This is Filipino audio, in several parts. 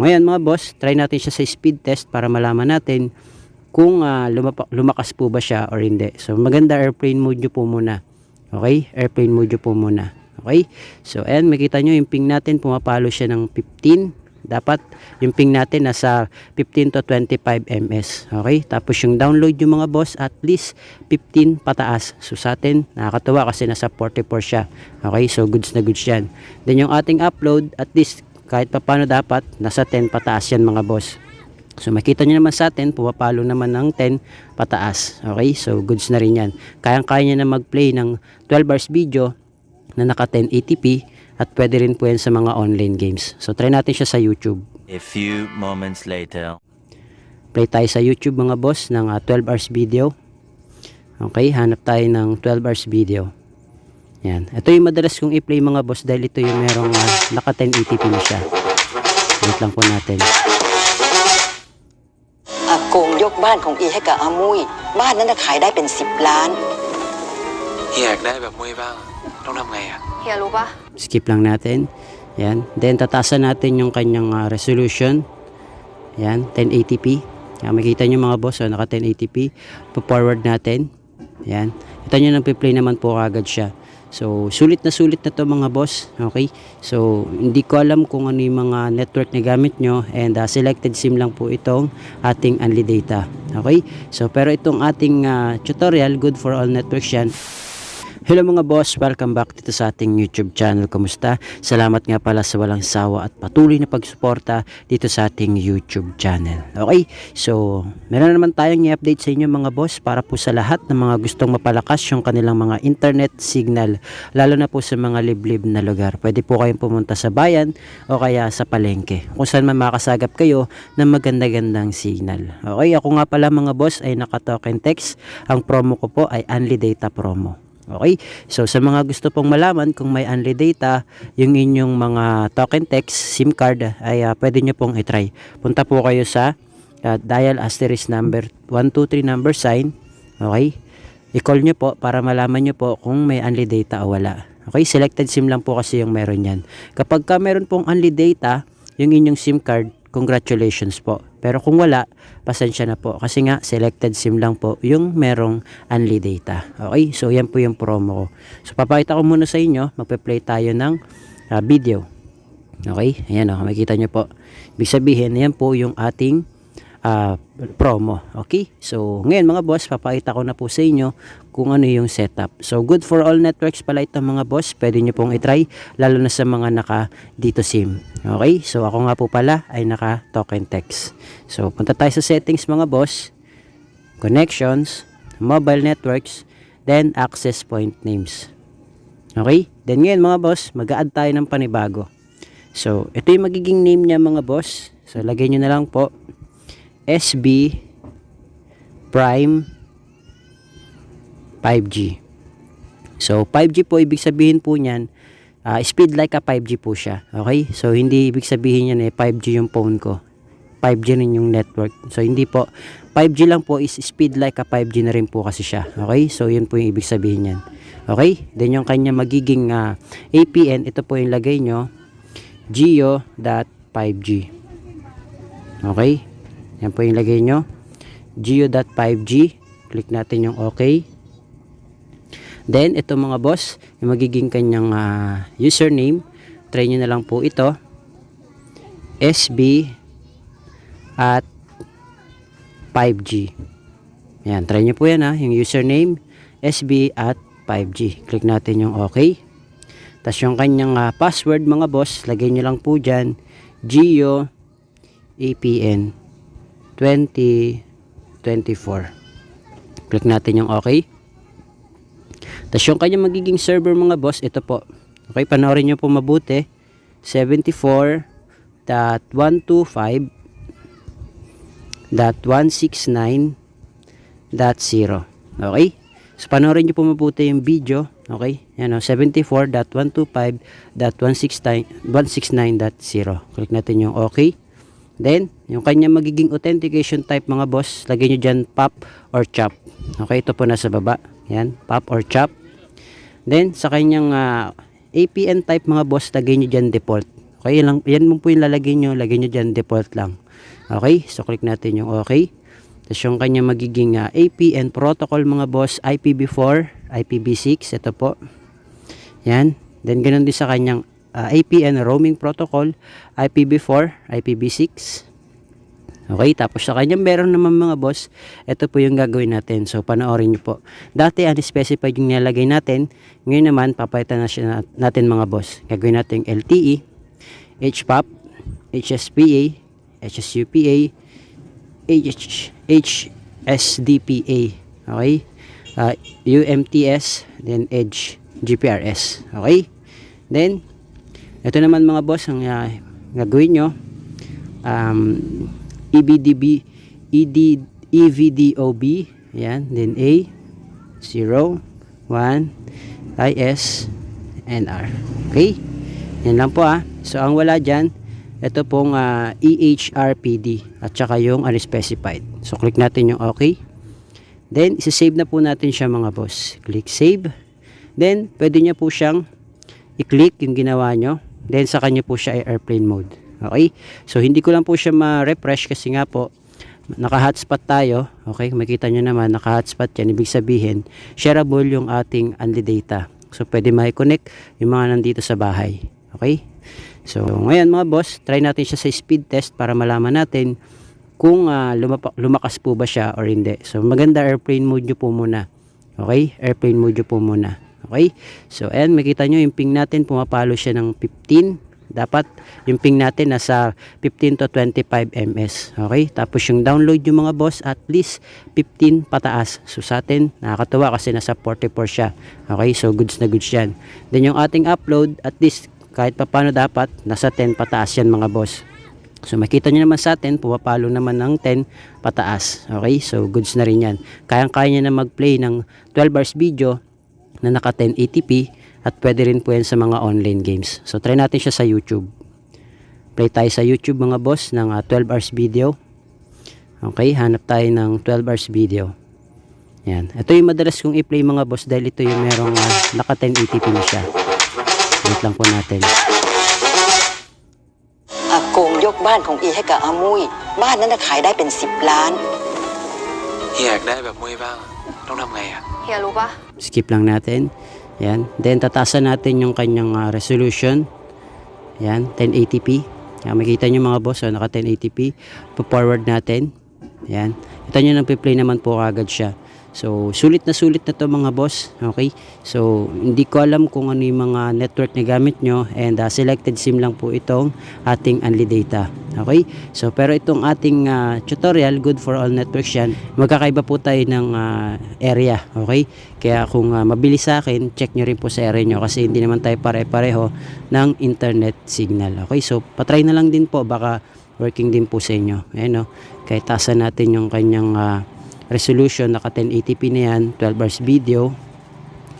ngayon mga boss, try natin siya sa speed test para malaman natin kung lumakas po ba siya or hindi. So maganda airplane mode nyo po muna. Okay, airplane mode nyo po muna. Okay, so ayan, makita nyo yung ping natin pumapalo siya ng 15. Dapat yung ping natin nasa 15 to 25 ms. Okay, tapos yung download yung mga boss at least 15 pataas. So sa atin nakakatuwa kasi nasa 44 siya. Okay, so goods na goods yan. Then yung ating upload at least kahit paano dapat nasa 10 pataas yan mga boss. So makita nyo naman sa atin, pumapalo naman ng 10 pataas. Okay, so goods na rin yan. Kayang-kaya nyo na mag-play ng 12 hours video na naka 1080p at pwede rin po yan sa mga online games. So try natin siya sa YouTube. A few moments later. Play tayo sa YouTube mga boss ng 12 hours video. Okay, hanap tayo ng 12 hours video. Yan. Ito yung madalas kong i-play mga boss dahil ito yung merong naka 1080p na siya. Wait lang po natin. อากงยกบ้านของอีให้กับอามุ้ยบ้านนั้นน่ะขายได้เป็น10 ล้าน เฮียอยากได้แบบมุ้ยบ้างต้องทำไงอ่ะ เฮียรู้ปะ Skip lang natin. Yan. Then tatasan natin yung kanyang resolution. Yan, 1080p. Yan, makita nyo mga boss, naka 1080p. Pa-forward natin. Yan. Ito nyo nang play naman po kagad siya. So, sulit na to mga boss. Okay? So, hindi ko alam kung ano yung mga network na gamit nyo. And selected SIM lang po itong ating Only Data. Okay? So, pero itong ating tutorial, good for all networks yan. Hello mga boss, welcome back dito sa ating YouTube channel. Kamusta? Salamat nga pala sa walang sawa at patuloy na pagsuporta dito sa ating YouTube channel. Okay, so meron naman tayong i-update sa inyo mga boss para po sa lahat ng mga gustong mapalakas yung kanilang mga internet signal, lalo na po sa mga liblib na lugar. Pwede po kayong pumunta sa bayan o kaya sa palengke kung saan man makasagap kayo ng maganda-gandang signal. Okay, ako nga pala mga boss ay naka-token text. Ang promo ko po ay Only Data promo. Okay, so sa mga gusto pong malaman kung may Only Data yung inyong mga token text SIM card ay pwede nyo pong i-try. Punta po kayo sa dial asterisk number 123 number sign. Okay, i-call nyo po para malaman nyo po kung may Only Data o wala. Okay, selected SIM lang po kasi yung meron yan. Kapag ka meron pong Only Data yung inyong SIM card, congratulations po. Pero kung wala, pasensya na po. Kasi nga, selected SIM lang po yung merong Only Data. Okay? So, yan po yung promo ko. So, papakita ko muna sa inyo. Magpe-play tayo ng video. Okay? Ayan o. Makikita nyo po. Ibig sabihin, yan po yung ating promo. Okay? So, ngayon mga boss, papakita ko na po sa inyo kung ano yung setup. So, good for all networks pala ito mga boss. Pwede nyo pong i-try, lalo na sa mga naka dito SIM. Okay? So, ako nga po pala ay naka token text. So, punta tayo sa settings mga boss. Connections, mobile networks, then access point names. Okay? Then ngayon mga boss, mag-a-add tayo ng panibago. So, ito yung magiging name niya mga boss. So, lagay nyo na lang po SB Prime 5G. So 5G po, ibig sabihin po niyan speed like a 5G po siya. Okay? So hindi ibig sabihin niyan 5G yung phone ko. 5G rin yung network. So hindi po 5G lang po, is speed like a 5G na rin po kasi siya. Okay? So yun po yung ibig sabihin niyan. Okay? Then yung kanya magiging APN, ito po yung lagay nyo Geo.5G. Okay? Yan po yung lagay nyo. Geo.5G. Click natin yung OK. Then, ito mga boss, yung magiging kanyang username. Try nyo na lang po ito. SB at 5G. Yan, try nyo po yan yung username. SB at 5G. Click natin yung OK. Tapos yung kanyang password mga boss, lagay nyo lang po dyan. Geo APN 2024. Click natin yung OK. Tapos yung kanyang magiging server mga boss, ito po. Okay, panoorin nyo po mabuti. 74.125.169.0. Okay? So panoorin nyo po mabuti yung video. Okay? Yan 74.125.169.0. Click natin yung OK. Then, yung kanyang magiging authentication type mga boss, lagay nyo dyan POP or CHOP. Okay, ito po nasa baba. Yan, POP or CHOP. Then, sa kanyang APN type mga boss, lagay nyo dyan default. Okay, yan mo po yung lalagay nyo dyan, default lang. Okay, so click natin yung okay. Tapos yung kanya magiging APN protocol mga boss, IPv4, IPv6, ito po. Yan, then ganun din sa kanyang APN roaming protocol, IPv4, IPv6. Okay, tapos sa kanya meron naman mga boss, ito po yung gagawin natin. So panoorin nyo po. Dati unspecified yung nilagay natin, ngayon naman papalitan na siya natin mga boss. Gagawin natin LTE, HPAP, HSPA, HSUPA, HSDPA, okay, UMTS, then Edge GPRS. Okay, then ito naman mga boss ang gagawin nyo, EVDOB, yan, then A 0 1 IS NR. Okay, yan lang po so ang wala dyan, ito pong EHRPD at saka yung unspecified. So click natin yung okay, then isa-save na po natin siya mga boss. Click save, then pwede nyo po siyang i-click yung ginawa nyo, then sa kanya po siya airplane mode. Okay, so hindi ko lang po siya ma-refresh kasi nga po naka-hotspot tayo. Okay, makita nyo naman naka-hotspot yan, ibig sabihin shareable yung ating only data. So pwede ma-connect yung mga nandito sa bahay. Okay, so ngayon mga boss, try natin siya sa speed test para malaman natin kung lumakas po ba siya or hindi. So maganda airplane mode nyo po muna. Okay, airplane mode nyo po muna. Okay, so ayan, makita nyo yung ping natin pumapalo siya ng 15. Dapat yung ping natin nasa 15 to 25 ms. Okay, tapos yung download yung mga boss at least 15 pataas. So sa atin nakakatuwa kasi nasa 44 siya. Okay, so goods na goods yan. Then yung ating upload at least kahit paano dapat nasa 10 pataas yan mga boss. So makita nyo naman sa atin pumapalo naman ng 10 pataas. Okay, so goods na rin yan. Kayang-kaya nyo na mag-play ng 12 hours video na naka 1080p at pwede rin po yan sa mga online games. So try natin siya sa YouTube. Play tayo sa YouTube mga boss ng 12 hours video. Okay, hanap tayo ng 12 hours video. Yan, ito yung madalas kong i-play mga boss dahil ito yung merong naka 1080p na siya. Wait lang po natin. อากงยกบ้านของอีให้กับอามุยบ้านนั้นขายได้เป็น10 ล้าน เฮียอยากได้แบบมุ้ยบ้างต้องทำไงอ่ะ เฮียรู้ปะ Skip lang natin. Yan. Then tataasan natin yung kanyang resolution. Yan, 1080p. Yan, makita nyo mga boss, naka 1080p. Pa-forward natin. Yan. Ito nyo nang play naman po agad siya. So, sulit na to mga boss. Okay? So, hindi ko alam kung ano yung mga network na gamit nyo and selected SIM lang po itong ating only data. Okay? So, pero itong ating tutorial, good for all networks yan. Magkakaiba po tayo ng area. Okay? Kaya kung mabilis sa akin, check nyo rin po sa area nyo kasi hindi naman tayo pare-pareho ng internet signal. Okay? So, patry na lang din po. Baka working din po sa inyo. Ayan o. Kaya tasan natin yung kanyang resolution, naka 1080p na yan, 12 hours video.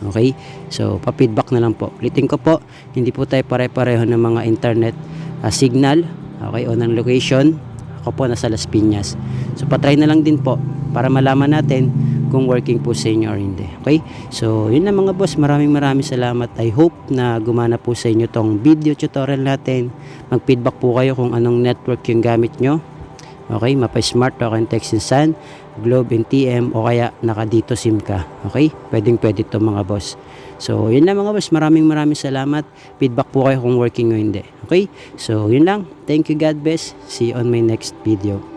Okay, so pa-feedback na lang po. Ulitin ko po, hindi po tayo pare-pareho ng mga internet signal, okay, o ng location. Ako po nasa Las Piñas. So patry na lang din po para malaman natin kung working po sa inyo or hindi. Okay, so yun na mga boss, maraming salamat. I hope na gumana po sa inyo tong video tutorial natin. Mag-feedback po kayo kung anong network yung gamit nyo. Okay, mapa-smart o text and send, Globe and TM o kaya naka dito SIM ka. Okay, pwede to mga boss. So yun lang mga boss, maraming salamat. Feedback po kayo kung working o hindi. Okay, so yun lang. Thank you, God bless. See you on my next video.